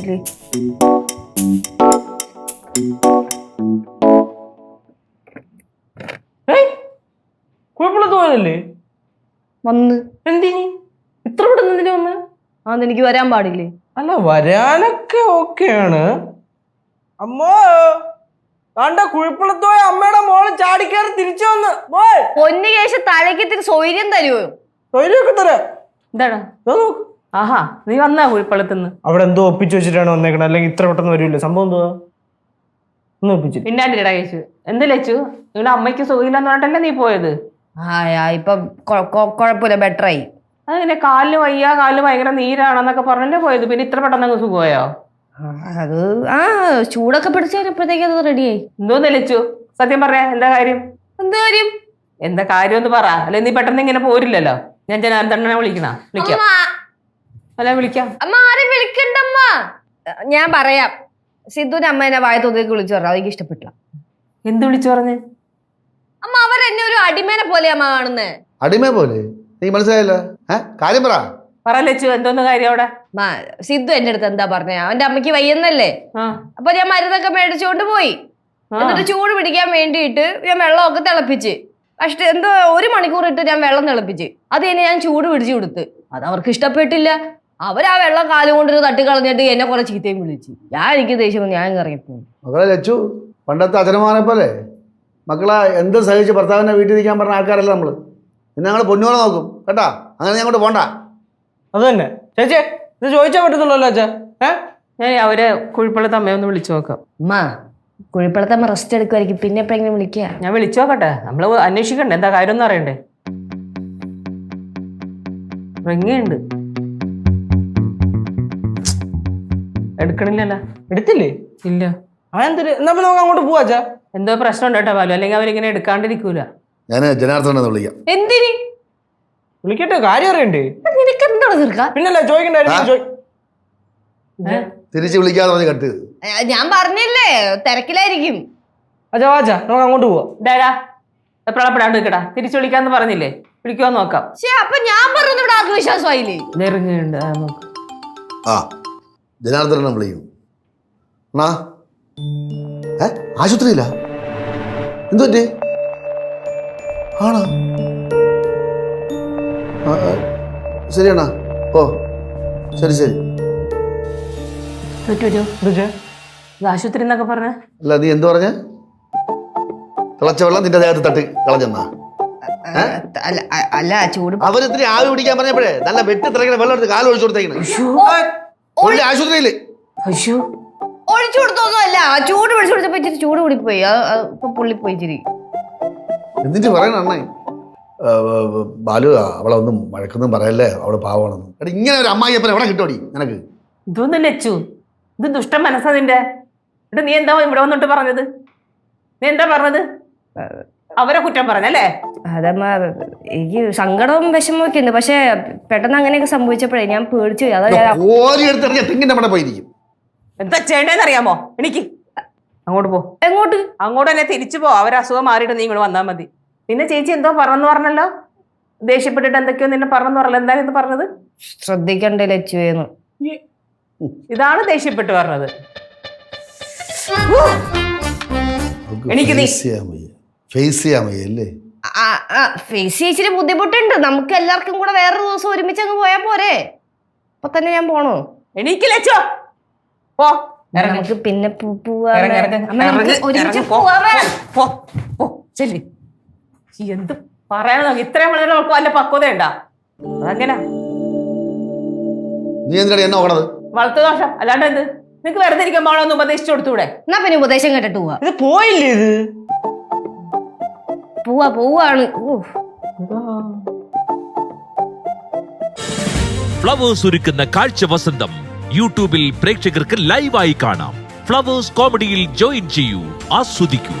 ഗ്യാസില്. കുഴപ്പമില്ലാത്ത പോയതല്ലേ? വന്ന് എന്തിനി ഇത്ര പെട്ടെന്ന് എന്തിനാ വന്ന്? എനിക്ക് വരാൻ പാടില്ലേ? അല്ല, വരാനൊക്കെ ഓക്കെയാണ്. അമ്മോ, കണ്ട കുഴപ്പമില്ലാത്ത പോയ അമ്മയുടെ മോള് ചാടിക്കയറി തിരിച്ചു വന്ന്. പൊന്നു കേശ തലയ്ക്ക് ഇത്തിരി സൗകര്യം തരുമോ? തൊഴിലൊക്കെ തരാം. എന്താണ്? ആഹാ, നീ വന്നാ കുഴപ്പമില്ലത്തുനിന്ന്? അവിടെ എന്തോ ഒപ്പിച്ചു വെച്ചിട്ടാണ് വന്നേക്കണത്, അല്ലെങ്കിൽ ഇത്ര പെട്ടെന്ന് വരില്ല. സംഭവം എന്തുവാ? ഒന്നും ഒപ്പിച്ചു പിന്നാണ്ടിടാ കേശു. എന്ത് ലച്ചു, നിങ്ങളുടെ അമ്മയ്ക്ക് സുഖമില്ലെന്ന് പറഞ്ഞിട്ടല്ലേ നീ പോയത്? ഇപ്പൊ കൊഴപ്പില്ല, ബെറ്ററായി. അതങ്ങനെ കാലിന് വയ്യ, കാലിന് ഭയങ്കര നീരാണെന്നൊക്കെ പറഞ്ഞല്ലേ പോയത്, പിന്നെ ഇത്ര പെട്ടെന്ന് സുഖമായോ? അത് ചൂടൊക്കെ പിടിച്ചു കഴിഞ്ഞപ്പോഴത്തേക്ക് അത് റെഡിയായി. എന്തോന്ന് ലച്ചു, സത്യം പറയാ, എന്താ കാര്യം? എന്താ കാര്യം? എന്താ കാര്യം എന്ന് പറ, അല്ലെ നീ പെട്ടെന്ന് ഇങ്ങനെ പോരില്ലല്ലോ. ഞാൻ ജനാർദ്ദനെ വിളിക്കാം. അല്ല, വിളിക്കാം. അമ്മ ആരും വിളിക്കണ്ടമ്മ. ഞാൻ പറയാം. സിദ്ധുവിന്റെ അമ്മ എന്നെ വായ തോതിലേക്ക് വിളിച്ചു പറഞ്ഞു, അതെനിക്ക് ഇഷ്ടപ്പെട്ടില്ല. എന്ത് വിളിച്ചു പറഞ്ഞ്? അമ്മ അവരെന്നെ ഒരു അടിമേനെ പോലെ അമ്മ കാണുന്നേ. അടിമ പോലെ? നീ മനസ്സിലായല്ലോ, കാര്യം പറ ലച്ചു. എന്തോന്ന് കാര്യം അവിടെ? സിദ്ധു എന്റെ അടുത്ത് എന്താ പറഞ്ഞ, അവന്റെ അമ്മയ്ക്ക് വയ്യെന്നല്ലേ. അപ്പൊ ഞാൻ മരുന്നൊക്കെ മേടിച്ചുകൊണ്ട് പോയി. എന്നിട്ട് ചൂട് പിടിക്കാൻ വേണ്ടിയിട്ട് ഞാൻ വെള്ളമൊക്കെ തിളപ്പിച്ച്, പക്ഷെ എന്തോ 1 മണിക്കൂർ ഇട്ട് ഞാൻ വെള്ളം തിളപ്പിച്ച്, അത് തന്നെ ഞാൻ ചൂട് പിടിച്ചു കൊടുത്ത്. അത് അവർക്ക് ഇഷ്ടപ്പെട്ടില്ല. അവരാ വെള്ളം കാലുകൊണ്ടൊരു തട്ടിക്കളഞ്ഞിട്ട് എന്നെ കുറെ ചീത്തയും വിളിച്ചു. എനിക്ക് ദേഷ്യം, ഞാൻ ഇറങ്ങിപ്പോയി. മക്കളെ ലച്ചു, പണ്ടത്തെ അച്ഛനമാനെ പോലെ മക്കളെ എന്ത് സഹിച്ച് ഭർത്താവിനെ വീട്ടിൽ നിൽക്കാൻ പറഞ്ഞ ആൾക്കാരല്ല നമ്മള്. പിന്നെ ഞങ്ങൾ പൊന്നുപോലെ നോക്കും കേട്ടാ. അങ്ങനെ അങ്ങോട്ട് പോണ്ട. അത് തന്നെ ചേച്ചി, ഇത് ചോദിച്ചാൽ പറ്റത്തുള്ളല്ലോ അച്ഛാ. ഞാൻ അവരെ കുഴിപ്പള്ളത്തെ അമ്മയൊന്ന് വിളിച്ചു നോക്കാം. കുഴിപ്പള്ളത്തെ അമ്മ റെസ്റ്റ് എടുക്കുമായിരിക്കും, പിന്നെ എപ്പോഴെങ്കിലും വിളിക്കുക. ഞാൻ വിളിച്ചു നോക്കട്ടെ, നമ്മള് അന്വേഷിക്കണ്ടേ എന്താ കാര്യം എന്ന് അറിയണ്ടേ. റിങ്ങുണ്ട്, എടുക്കണില്ലല്ലോ. എടുത്തില്ലേ? ഇല്ല. അതെന്തൊരു, എന്നാ നമുക്ക് അങ്ങോട്ട് പോവാച്ചാ. എന്തോ പ്രശ്നം ഉണ്ട് കേട്ടോ ബാലു, അല്ലെങ്കിൽ അവരിങ്ങനെ എടുക്കാണ്ടിരിക്കൂല. ഞാൻ ജനാർദ്ദനെ വിളിക്കാം. എന്തിന് വിളിക്കട്ടെ, കാര്യം അറിയണ്ടേ. നിനക്ക് എന്താണ് തീർക്കാം? പിന്നല്ലേ ചോദിക്കണ്ടായിരുന്നു. തിരിച്ച് വിളിക്കാതെ പറഞ്ഞ് കട്ട്. ഞാൻ പറഞ്ഞില്ലേ തിരക്കിലായിരിക്കും. അച്ഛാ വാച്ചാ, നമുക്ക് അങ്ങോട്ട് പോവാ. ഡാഡാ, എപ്പോഴാപ്പെടാണ്ട് നിൽക്കടാ, തിരിച്ചു വിളിക്കാന്ന് പറഞ്ഞില്ലേ, വിളിക്കുവാൻ നോക്കാം. അപ്പൊ ഞാൻ പറഞ്ഞു ഇവിടെ ആത്മവിശ്വാസമായില്ലേ. നെറുങ്ങുണ്ട്. ജനാർദ്ദനെ വിളിക്കും. ആശുപത്രിയില്ല എന്തോ ആണോ? ശരിയാണോ? ഓ ശരി ശരി. ആശുപത്രി എന്നൊക്കെ പറഞ്ഞ അല്ല, നീ എന്ത് പറഞ്ഞ? തിളച്ച വെള്ളം നിന്റെ ദേഹത്ത് തട്ടി കളഞ്ഞെന്നാ? അല്ല, ചൂട് അവരിത്തിരി ആവി പിടിക്കാൻ പറഞ്ഞപ്പോഴേ നല്ല വെട്ടി തിളക്കണ വെള്ളം എടുത്ത് കാല് ഒഴിച്ചു കൊടുത്തേക്കണേ. ആശുപത്രിയില് ഒഴിച്ചു കൊടുത്തൊന്നുമല്ല, ചൂട് പിടിച്ചു കൊടുത്തപ്പോ ഇച്ചിരി ചൂട് കൂടിപ്പോയി. ഇപ്പൊ പൊള്ളിപ്പോയി ഇച്ചിരി. എന്നിട്ട് പറയണ അണ്ണേ, ബാലു അവളെ ഒന്നും വഴക്കൊന്നും പറയല്ലേ, അവള് പാവമാണെന്ന്. എടാ, ഇങ്ങനെ ഒരു അമ്മായിയപ്പൻ എവിടെ കിട്ടോടി നിനക്ക്? ഇതൊന്നും ലച്ചു, ഇത് ദുഷ്ട മനസ്സാ നിന്റെ. നീ എന്താ ഇവിടെ വന്നിട്ട് പറഞ്ഞത്? നീ എന്താ പറഞ്ഞത്? അവരെ കുറ്റം പറഞ്ഞല്ലേ? അതമ്മ, എനിക്ക് സങ്കടവും വിഷമമൊക്കെ ഉണ്ട്, പക്ഷെ പെട്ടെന്ന് അങ്ങനെയൊക്കെ സംഭവിച്ചപ്പോഴേ ഞാൻ പേടിച്ചു. പോയിരിക്കും. എന്താ ചെയ്യേണ്ടതെന്ന് അറിയാമോ? എനിക്ക് അങ്ങോട്ട് പോ. എങ്ങോട്ട്? അങ്ങോട്ട് തന്നെ തിരിച്ചു പോ. അവരസുഖം മാറിയിട്ട് നീ ഇങ്ങോട്ട് വന്നാൽ മതി. നിന്നെ ചേച്ചി എന്തോ പറഞ്ഞു പറഞ്ഞല്ലോ, ദേഷ്യപ്പെട്ടിട്ട് എന്തൊക്കെയോ നിന്നെ പറഞ്ഞു പറഞ്ഞല്ലോ. എന്താ ഇത് പറഞ്ഞത്? ശ്രദ്ധിക്കണ്ടേ ലച്ചുവേന്ന്. ഇതാണ് ദേഷ്യപ്പെട്ട് പറഞ്ഞത്. എനിക്ക് ഫേസ് ഇച്ചിരി ബുദ്ധിമുട്ടുണ്ട്. നമുക്ക് എല്ലാവർക്കും കൂടെ വേറൊരു ദിവസം ഒരുമിച്ച് അങ്ങ് പോയാ പോരെ? അപ്പൊ തന്നെ ഞാൻ പോണോ? എനിക്ക് ലച്ചോ പോ. നമുക്ക് പിന്നെ എന്ത് പറയാനോ? ഇത്രയും വളരെ നമുക്ക് വല്ല പക്വതയുണ്ടാ? അതങ്ങനെ വളർത്തു ദോഷം അല്ലാണ്ട് എന്ത്? നിനക്ക് വെറുതെ ഇരിക്കാൻ പോണോന്ന് ഉപദേശിച്ചു കൊടുത്തൂടെ? എന്നാ പിന്നെ ഉപദേശം കേട്ടിട്ട് പോവാ. ഇത് പോയില്ലേ? ഇത് പോവാണ്. ഫ്ലവേഴ്സ് ഒരുക്കുന്ന കാഴ്ച വസന്തം യൂട്യൂബിൽ പ്രേക്ഷകർക്ക് ലൈവായി കാണാം. ഫ്ലവേഴ്സ് കോമഡിയിൽ ജോയിൻ ചെയ്യൂ, ആസ്വദിക്കൂ.